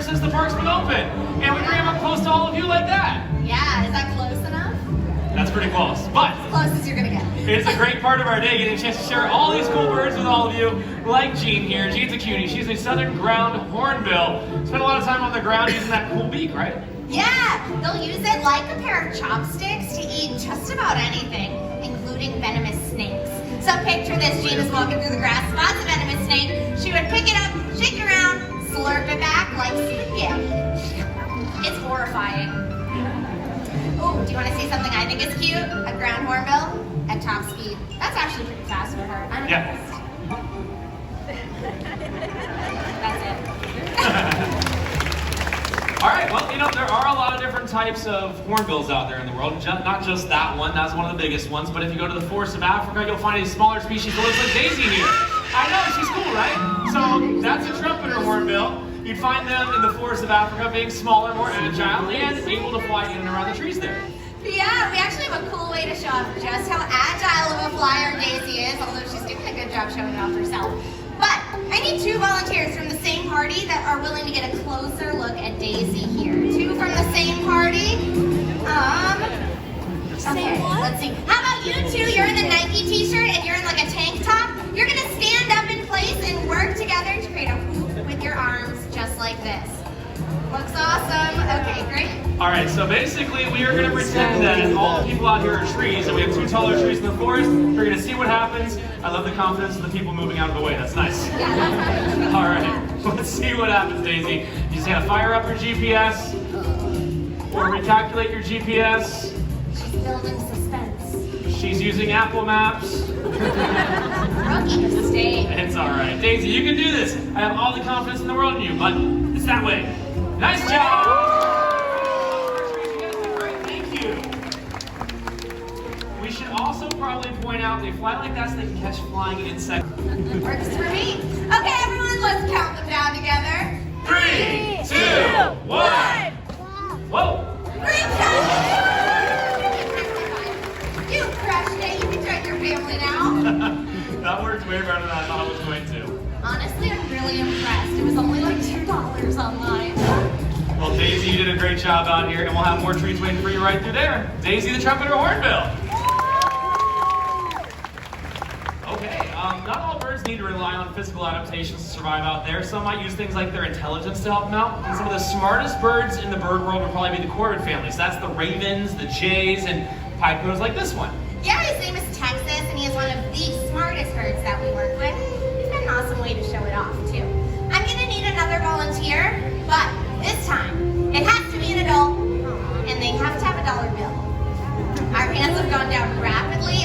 since the park's been open. And we bring them up close to all of you like that. Yeah, is that close enough? That's pretty close, but As close as you're gonna get. it's a great part of our day, getting a chance to share all these cool birds with all of you, like Jean here. Jean's a cutie. She's a southern ground hornbill. Spent a lot of time on the ground using that cool beak, right? Yeah, they'll use it like a pair of chopsticks to eat just about anything, including venomous snakes. So picture this, Jean is walking through the grass, spots a venomous snake. She would pick it up, shake it around, slurp it back like spaghetti. It's horrifying. Oh, do you want to see something I think is cute? A ground hornbill at top speed. That's actually pretty fast for her. I'm impressed. That's it. All right, well, you know, there are a lot of different types of hornbills out there in the world. Not just that one, that's one of the biggest ones, but if you go to the forests of Africa, you'll find a smaller species that looks like Daisy here. I know, she's cool, right? So that's a trumpeter hornbill. You'd find them in the forests of Africa being smaller, more agile, and able to fly in and around the trees there. Yeah, we actually have a cool way to show off just how agile of a flyer Daisy is, although she's doing a good job showing it off herself. But I need 2 volunteers from the same party that are willing to get a closer look at Daisy here. 2 from the same party. Okay, let's see. How about you 2? You're in the Nike t-shirt and you're in like a tank top. You're gonna stand up in place and work together to create a hoop with your arms just like this. Looks awesome. Okay, great. All right, so basically we are going to pretend that all the people out here are trees, and we have 2 taller trees in the forest. We're going to see what happens. I love the confidence of the people moving out of the way. That's nice. All right, let's see what happens, Daisy. You just gotta fire up your GPS, or recalculate your GPS. She's building suspense. She's using Apple Maps. Rookie mistake. It's all right. Daisy, you can do this. I have all the confidence in the world in you, but it's that way. Nice job! Thank you. We should also probably point out they fly like that so they can catch flying insects. Works for me. Okay, everyone, let's count them down together. 3, 2, 1. Whoa! Great job! You crushed it. You can join your family now. That worked way better than I thought it was going to. Honestly, I'm really impressed. It was only like $2 online. Well, Daisy, you did a great job out here, and we'll have more treats waiting for you right through there. Daisy the trumpeter hornbill. Okay, not all birds need to rely on physical adaptations to survive out there. Some might use things like their intelligence to help them out. And some of the smartest birds in the bird world would probably be the corvid family. So that's the ravens, the jays, and pipers like this one. Yeah, his name is Texas, and he is one of the smartest birds that we work with. He's got an awesome way to show it off, too. I'm gonna need another volunteer, but this time, it has to be an adult, and they have to have a dollar bill. Our hands have gone down rapidly.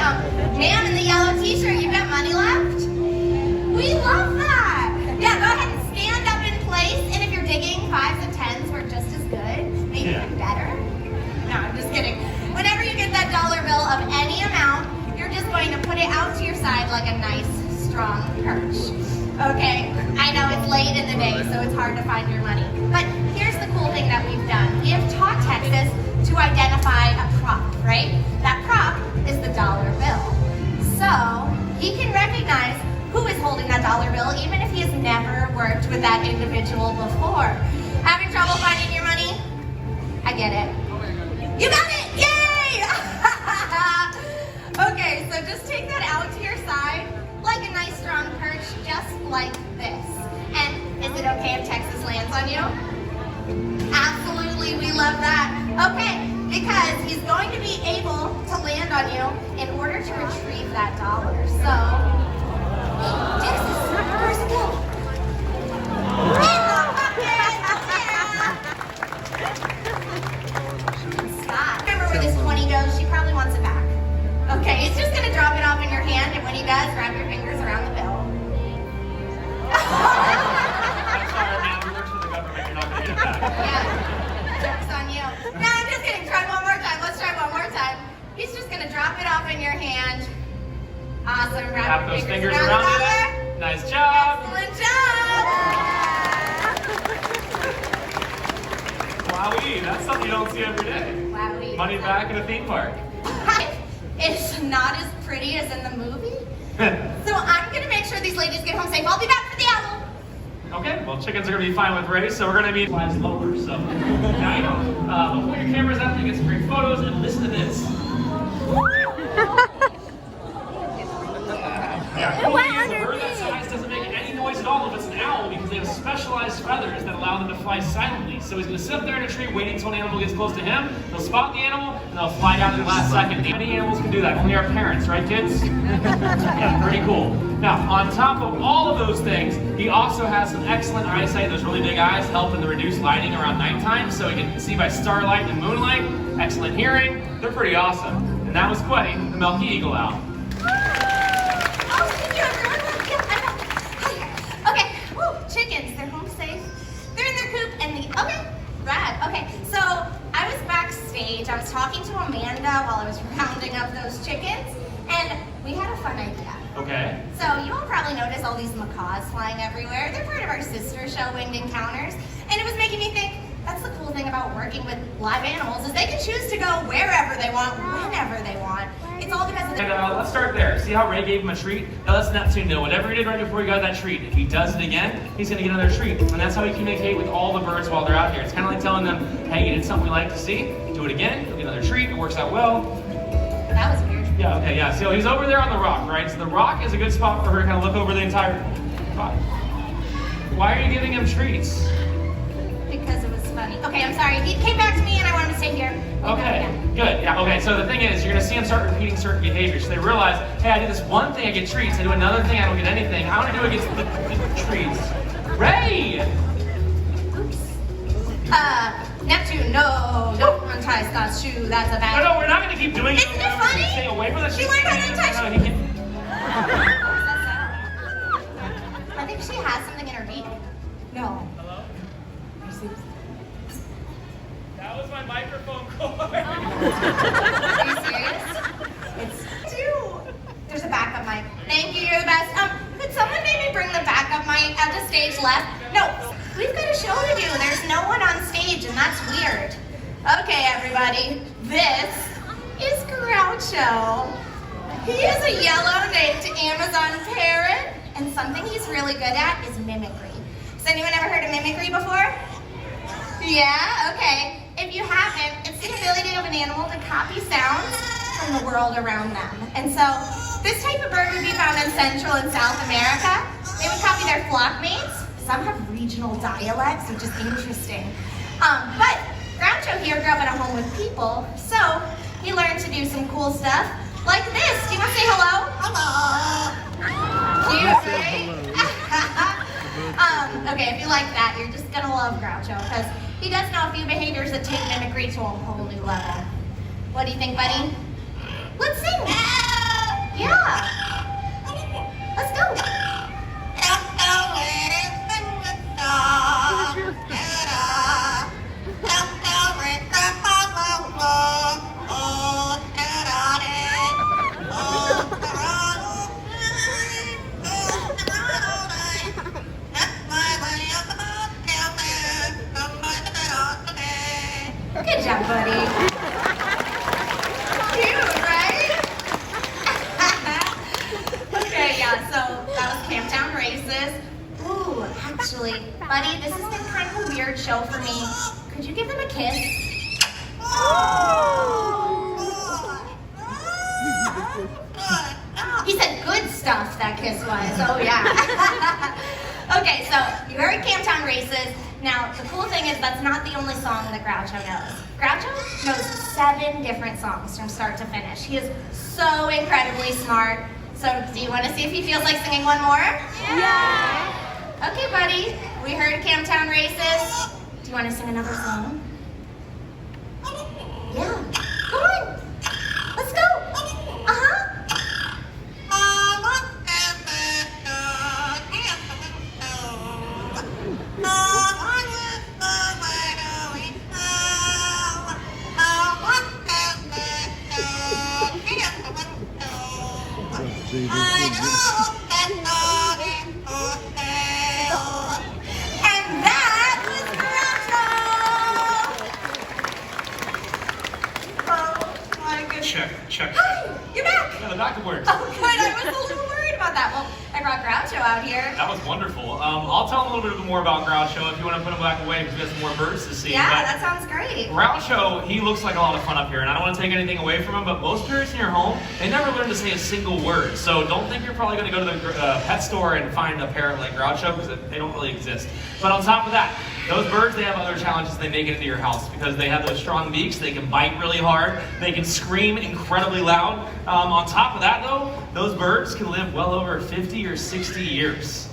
Ma'am in the yellow t-shirt, you got money left? We love that! Yeah, go ahead and stand up in place, and if you're digging, 5s and 10s work just as good, maybe even better. No, I'm just kidding. Whenever you get that dollar bill of any amount, you're just going to put it out to your side like a nice, strong perch. Okay, I know it's late in the day, so it's hard to find your money. But here's the cool thing that we've done. We have taught Texas to identify a prop, right? That prop is the dollar bill. So he can recognize who is holding that dollar bill, even if he has never worked with that individual before. Having trouble finding your money? I get it. You got it! Yay! Okay, so just take that out to your side like a nice strong perch, just like this. And is it okay if Texas lands on you? Absolutely, we love that. Okay, because he's going to be able to land on you in order to retrieve that dollar. So, Texas, where's it go? In the bucket! Yeah! Scott, remember where this 20 goes? She probably wants it back. Okay, he's just gonna drop it off in your hand, and when he does, wrap your fingers around the bill. I'm sorry, man. We work for the government. You're not going to get it back. Yeah, joke's on you. No, I'm just kidding. Try one more time. Let's try one more time. He's just gonna drop it off in your hand. Awesome. Wrap your those fingers around around the it. dollar. Nice job. Excellent job. Wowee, that's something you don't see every day. Wowee. Money back in a theme park. It's not as pretty as in the movie. So I'm gonna make sure these ladies get home safe. I'll be back for the owl. Okay, well, chickens are gonna be fine with Ray, so we're gonna be flies lower. So now you know. But put your cameras up, you get some great photos, and listen to this. Yeah, cool thing is, a bird that size doesn't make any noise at all if it's an owl because they have specialized feathers that allow them to fly silently. So he's going to sit up there in a tree waiting until an animal gets close to him. They'll spot the animal and they'll fly down in the last second. Many animals can do that, only our parents, right kids? Yeah, pretty cool. Now, on top of all of those things, he also has some excellent eyesight. Those really big eyes help in the reduced lighting around nighttime, so he can see by starlight and moonlight. Excellent hearing. They're pretty awesome. And that was Quetty, the Milky Eagle Owl. Chickens, they're home safe. They're in their coop and rad. Okay, so I was backstage. I was talking to Amanda while I was rounding up those chickens, and we had a fun idea. Okay. So you all probably notice all these macaws flying everywhere. They're part of our sister show, Winged Encounters, and it was making me think, that's the cool thing about working with live animals is they can choose to go wherever they want, whenever they want. It's all because of the... And let's start there. See how Ray gave him a treat? Now let's Neptune know whatever he did right before he got that treat, if he does it again, he's gonna get another treat. And that's how we communicate with all the birds while they're out here. It's kind of like telling them, hey, you did something we like to see, do it again, you'll get another treat, it works out well. That was weird. Yeah, okay, yeah. So he's over there on the rock, right? So the rock is a good spot for her to kind of look over the entire spot. Why are you giving him treats? Because it was funny. Okay, I'm sorry. He came back to me and I wanted to stay here. Okay, good. Yeah, okay, so the thing is, you're gonna see them start repeating certain behaviors. So they realize, hey, I do this one thing, I get treats. I do another thing, I don't get anything. How do I do it against the treats? Ray! Oops. Neptune, no, don't untie Scott's shoe. That's a bad... No, we're not gonna keep doing it. Isn't it funny? Stay away from the She learned how to untie No, he can... I think she has something in her beak. No. Hello? That was my microphone cord. Are you serious? It's two. There's a backup mic. Thank you, you're the best. Could someone maybe bring the backup mic out to stage left? No, we've got a show to do. There's no one on stage, and that's weird. Okay, everybody, this is Groucho. He is a yellow-naped Amazon parrot, and something he's really good at is mimicry. Has anyone ever heard of mimicry before? Yeah? Okay. If you haven't, it's the ability of an animal to copy sounds from the world around them. And so, this type of bird would be found in Central and South America. They would copy their flock mates. Some have regional dialects, which is interesting. But Groucho here grew up in a home with people, so he learned to do some cool stuff like this. Do you want to say hello? Hello. Cute, right? Okay, if you like that, you're just gonna love Groucho because he does know a few behaviors that take mimicry to a whole new level. What do you think, buddy? Let's sing. Yeah. Let's go. Good job, buddy. Cute, right? Okay, yeah, so that was Camptown Races. Ooh, actually, buddy, this has been kind of a weird show for me. Could you give them a kiss? He said good stuff, that kiss was. Oh, yeah. Okay, so you heard Camptown Races. Now, the cool thing is that's not the only song that Groucho knows. Groucho knows 7 different songs from start to finish. He is so incredibly smart. So, do you want to see if he feels like singing one more? Yeah! Okay, buddy. We heard Camptown Races. Do you want to sing another song? Yeah. Come on. Let's go. Uh-huh. And that was Groucho! Oh my goodness. Check. Hi, you're back! Yeah, the backup works. Oh good, I was a little worried about that. Well, I brought Groucho out here. That was wonderful. I'll tell them a little bit more about Groucho if you want to put him back away because we have some more birds to see. Yeah, but that sounds great. Groucho, he looks like a lot of fun up here, and I don't want to take anything away from him, but most parents in your home, they never learn to say a single word. So don't think you're probably going to go to the pet store and find a parrot like Groucho because they don't really exist. But on top of that, those birds, they have other challenges. They make it into your house because they have those strong beaks. They can bite really hard. They can scream incredibly loud. On top of that, though, those birds can live well over 50 or 60 years.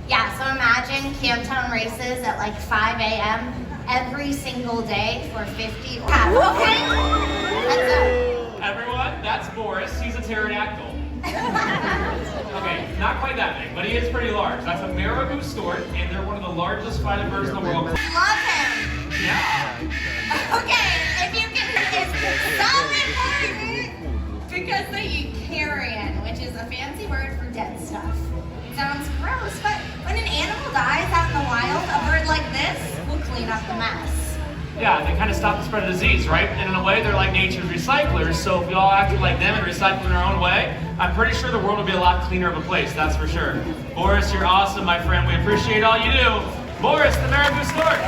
Yeah, so imagine Camptown races at like 5 a.m. every single day for 50 or okay? Everyone, that's Boris. He's a pterodactyl. Okay, not quite that big, but he is pretty large. That's a marabou stork, and they're one of the largest flighted birds in the world. Love him. Yeah. Okay, if you can, it's so important because they eat carrion, which is a fancy word for dead stuff. It sounds gross, but when an animal dies out in the wild, a bird like this will clean up the mess. Yeah, they kind of stop the spread of disease, right? And in a way, they're like nature's recyclers, so if we all acted like them and recycled in our own way, I'm pretty sure the world would be a lot cleaner of a place, that's for sure. Boris, you're awesome, my friend. We appreciate all you do. Boris, the marabou stork.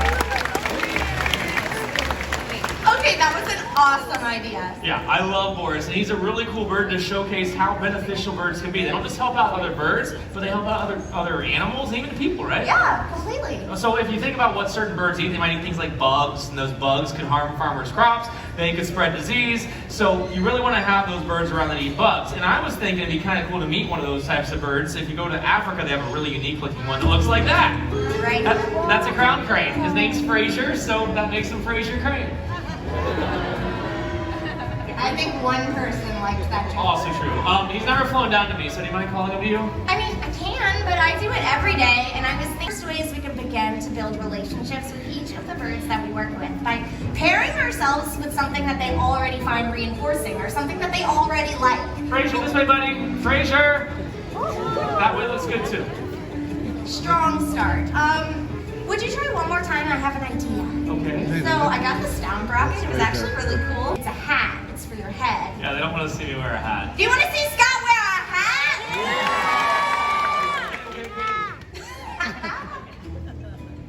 Okay, that was an awesome idea. Yeah, I love Boris, and he's a really cool bird to showcase how beneficial birds can be. They don't just help out other birds, but they help out other animals, even people, right? Yeah, completely. So if you think about what certain birds eat, they might eat things like bugs, and those bugs can harm farmers' crops. They can spread disease. So you really want to have those birds around that eat bugs. And I was thinking it'd be kind of cool to meet one of those types of birds. If you go to Africa, they have a really unique looking one that looks like that. Right. That's a crown crane. His name's Fraser, so that makes him Fraser Crane. I think one person liked that joke. Also true. He's never flown down to me, so do you mind calling him to you? I mean, I can, but I do it every day, and I was thinking ways we can begin to build relationships with each of the birds that we work with by pairing ourselves with something that they already find reinforcing or something that they already like. Fraser, this way, buddy. Fraser. That way looks good too. Strong start. Would you try one more time? I have an idea. Okay. So I got this down bracket. It was actually really cool. It's a hat. It's for your head. Yeah, they don't want to see me wear a hat. Do you want to see Scott wear a hat?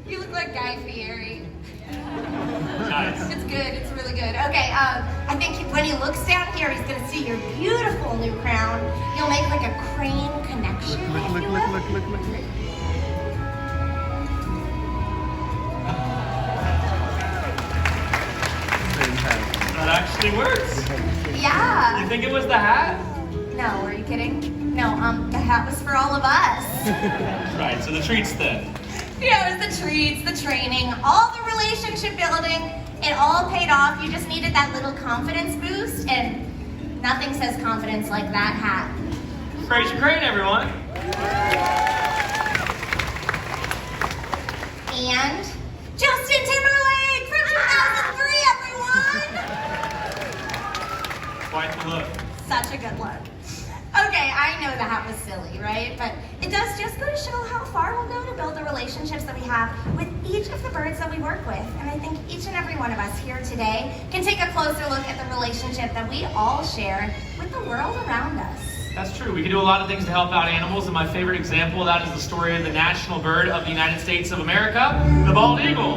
You look like Guy Fieri. Nice. It's good. It's really good. Okay. I think when he looks down here, he's gonna see your beautiful new crown. You'll make like a crane connection. Look. That actually works. Yeah. You think it was the hat? No, are you kidding? No, the hat was for all of us. Right, so the treat's then. Yeah, it was the treats, the training, all the relationship building. It all paid off. You just needed that little confidence boost, and nothing says confidence like that hat. Fraser Crane, everyone. And Justin Timberlake from 2003, everyone! Quite the look. Such a good look. Okay, I know the hat was silly, right? But it does just go to show how far we'll go to build the relationships that we have with each of the birds that we work with. And I think each and every one of us here today can take a closer look at the relationship that we all share with the world around us. That's true. We can do a lot of things to help out animals, and my favorite example of that is the story of the national bird of the United States of America, the bald eagle.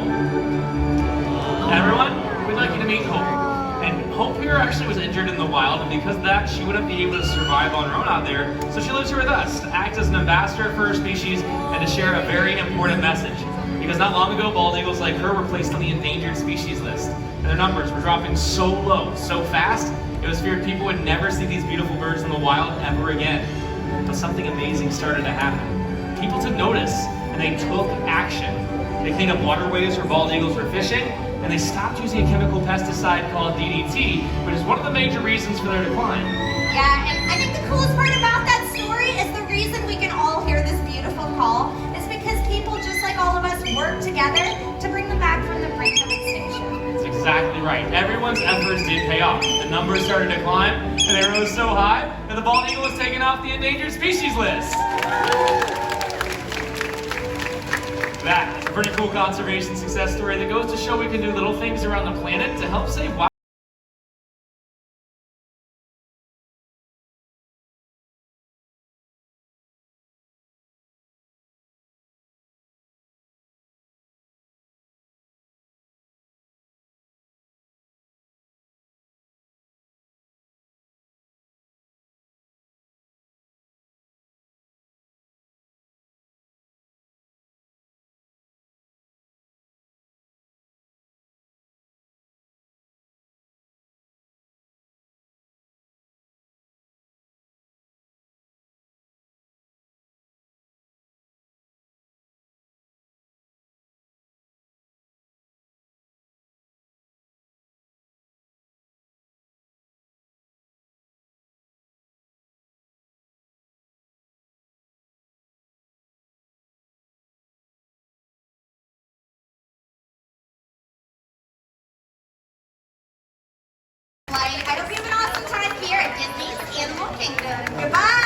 Everyone, we'd like you to meet Hope. And Hope here actually was injured in the wild, and because of that, she wouldn't be able to survive on her own out there. So she lives here with us to act as an ambassador for her species and to share a very important message. Because not long ago, bald eagles like her were placed on the endangered species list. And their numbers were dropping so low, so fast, it was feared people would never see these beautiful birds in the wild ever again. But something amazing started to happen. People took notice, and they took action. They cleaned up waterways where bald eagles were fishing, and they stopped using a chemical pesticide called DDT, which is one of the major reasons for their decline. Yeah, and I think the coolest part about that story is the reason we can all hear this beautiful call is because people just like all of us work together to bring them back from the brink of extinction. That's exactly right. Everyone's efforts did pay off. The numbers started to climb, and they rose so high that the bald eagle was taken off the endangered species list. That's a pretty cool conservation success story that goes to show we can do little things around the planet to help save wild Kingdom. Goodbye.